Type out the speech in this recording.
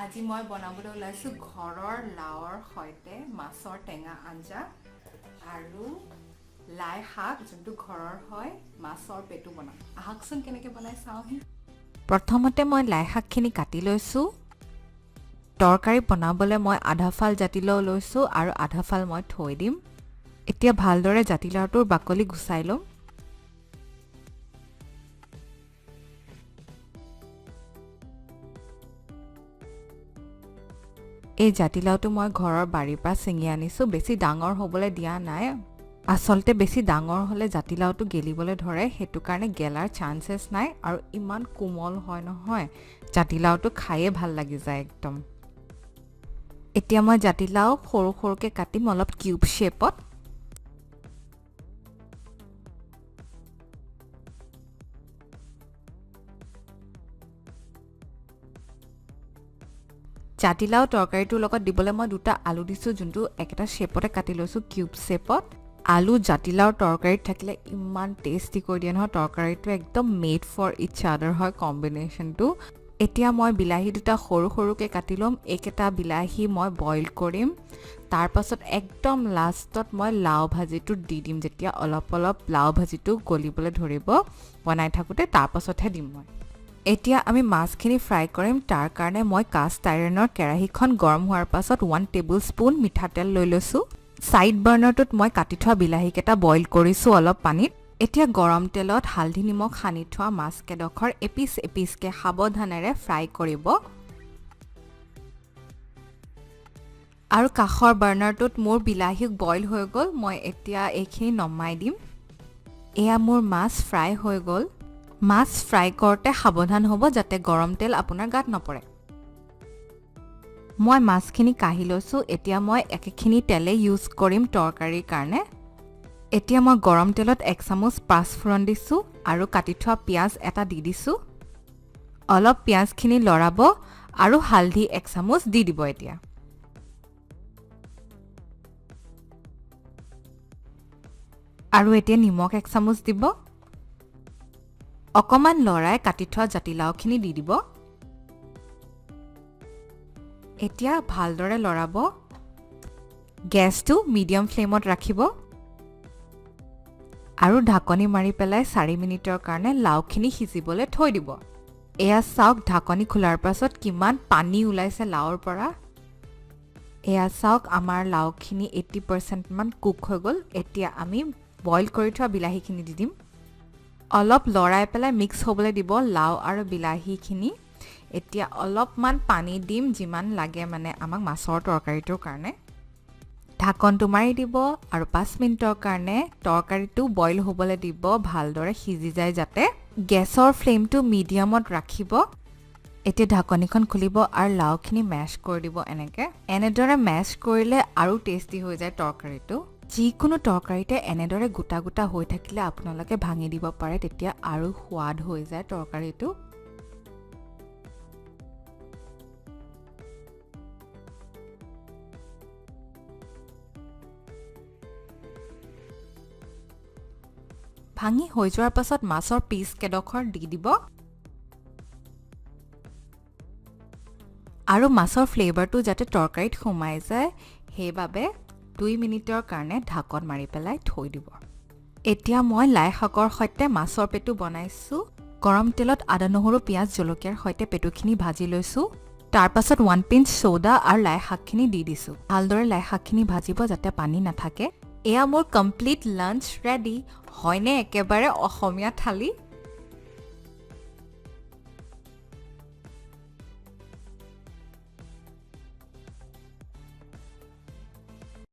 আজি মই বনাবলৈ ওলাইছো ঘৰৰ লাওৰ সৈতে মাছৰ টেঙা আঞ্জা আৰু লাই শাক যোনটো ঘৰৰ হয় মাছৰ পেটু বনাম আহকচোন কেনেকৈ বনাই চাওহি প্ৰথমতে মই লাই শাকখিনি কাটি লৈছো তৰকাৰী বনাবলৈ মই আধা ফাল জাতিলাও লৈছো আৰু আধা ফাল মই থৈ দিম এতিয়া ভালদৰে জাতিলাওটোৰ বাকলি গুচাই লম এই জাতিলাওটো মই ঘৰৰ বাৰীৰ পৰা ছিঙি আনিছো বেছি ডাঙৰ হ'বলৈ দিয়া নাই আসলতে বেছি ডাঙৰ হ'লে জাতিলাওটো গেলিবলৈ ধৰে হেতু কাৰণে গেলাৰ চান্সেছ নাই আৰু ইমান কোমল হয় নহয় জাতিলাওটো খায়ে ভাল লাগি যায় একদম এতিয়া মই জাতিলাও সৰু সৰুকৈ কাটিম অলপ কিউব শেপত জাতিলাও তৰকাৰীটোৰ লগত দিবলৈ মই দুটা আলু দিছো যোনটো একটা শেপতে কাটি লৈছো কিউব শেপত আলু জাতিলাওৰ তৰকাৰীত থাকিলে ইমান টেষ্টি কৰি দিয়ে নহয় তৰকাৰীটো একদম মেড ফৰ ইচ আদাৰ হয় কম্বিনেশ্যনটো এতিয়া মই বিলাহী দুটা সৰু সৰুকৈ কাটি ল'ম এইকেইটা বিলাহী মই বইল কৰিম তাৰ পাছত একদম লাষ্টত মই লাও ভাজিটো দি দিম যেতিয়া অলপ অলপ লাও ভাজিটো গলিবলৈ ধৰিব বনাই থাকোঁতে তাৰ পাছতহে দিম মই এতিয়া আমি মাছখিনি ফ্ৰাই কৰিম তাৰ কাৰণে মই কাষ্ট আইৰণৰ কেৰাহীখন গৰম হোৱাৰ পাছত 1 টেবুলস্পুন মিঠাতেল লৈ লৈছো সাইড বাৰ্নাৰটোত মই কাটি থোৱা বিলাহীকেইটা বইল কৰিছো অলপ পানীত এতিয়া গৰম তেলত হালধি নিমখ সানি থোৱা মাছকেইডোখৰ এপিচ এপিচকৈ সাৱধানেৰে ফ্ৰাই কৰিব আৰু কাষৰ বাৰ্নাৰটোত মোৰ বিলাহী বইল হৈ গ'ল মই এতিয়া এইখিনি নমাই দিম এয়া মোৰ মাছ ফ্ৰাই হৈ গ'ল মাছ ফ্ৰাই কৰোঁতে সাৱধান হ'ব যাতে গৰম তেল আপোনাৰ গাত নপৰে মই মাছখিনি কাঢ়ি লৈছো এতিয়া মই একেখিনি তেলে ইউজ কৰিম তৰকাৰীৰ কাৰণে এতিয়া মই গৰম তেলত 1 চামুচ পাঁচফোৰণ দিছো আৰু কাটি থোৱা পিয়াজ এটা দি দিছো অলপ পিয়াজখিনি লৰাব আৰু হালধি 1 চামুচ দি দিব এতিয়া আৰু এতিয়া নিমখ 1 চামুচ দিব অকমান লৰাই কাটি থোৱা জাতিলাওখিনি দি দিব এতিয়া ভালদৰে লৰাব গেছটো মিডিয়াম ফ্লেমত ৰাখিব আৰু ঢাকনি মাৰি পেলাই 4 মিনিটৰ কাৰণে লাওখিনি সিজিবলৈ থৈ দিব এয়া চাওক ঢাকনি খোলাৰ পাছত কিমান পানী ওলাইছে লাওৰ পৰা এয়া চাওক আমাৰ লাওখিনি 80% মান কুক হৈ গ'ল এতিয়া আমি বইল কৰি থোৱা বিলাহীখিনি দি দিম অলপ লৰাই পেলাই মিক্স হ'বলৈ দিব লাও আৰু বিলাহীখিনি এতিয়া অলপমান পানী দিম যিমান লাগে মানে আমাক মাছৰ তৰকাৰীটোৰ কাৰণে ঢাকনটো মাৰি দিব আৰু 5 মিনিটৰ কাৰণে তৰকাৰীটো বইল হ'বলৈ দিব ভালদৰে সিজি যায় যাতে গেছৰ ফ্লেমটো মিডিয়ামত ৰাখিব এতিয়া ঢাকনিখন খুলিব আৰু লাওখিনি মেশ কৰি দিব এনেদৰে মেশ কৰিলে আৰু টেষ্টি হৈ যায় তৰকাৰীটো যিকোনো তৰকাৰীতে এনেদৰে গোটা গোটা হৈ থাকিলে আপোনালোকে ভাঙি দিব পাৰে তেতিয়া আৰু সোৱাদ হৈ যায় তৰকাৰীটো ভাঙি হৈ যোৱাৰ পাছত মাছৰ পিচ কেডোখৰ দি দিব আৰু মাছৰ ফ্লেভাৰটো যাতে তৰকাৰীত সোমাই যায় সেইবাবে 2 মিনিটৰ কাৰণে ঢাকন মাৰি পেলাই থৈ দিব এতিয়া মই লাই শাকৰ সৈতে মাছৰ পেটু বনাইছো গৰম তেলত আদা নহৰু পিয়াজ জলকীয়াৰ সৈতে পেটুখিনি ভাজি লৈছো তাৰ পাছত 1 পিঞ্চ সোডা আৰু লাই শাকখিনি দি দিছো ভালদৰে লাই শাকখিনি ভাজিব যাতে পানী নাথাকে এয়া মোৰ কমপ্লিট লাঞ্চ ৰেডি হয়নে একেবাৰে অসমীয়া থালি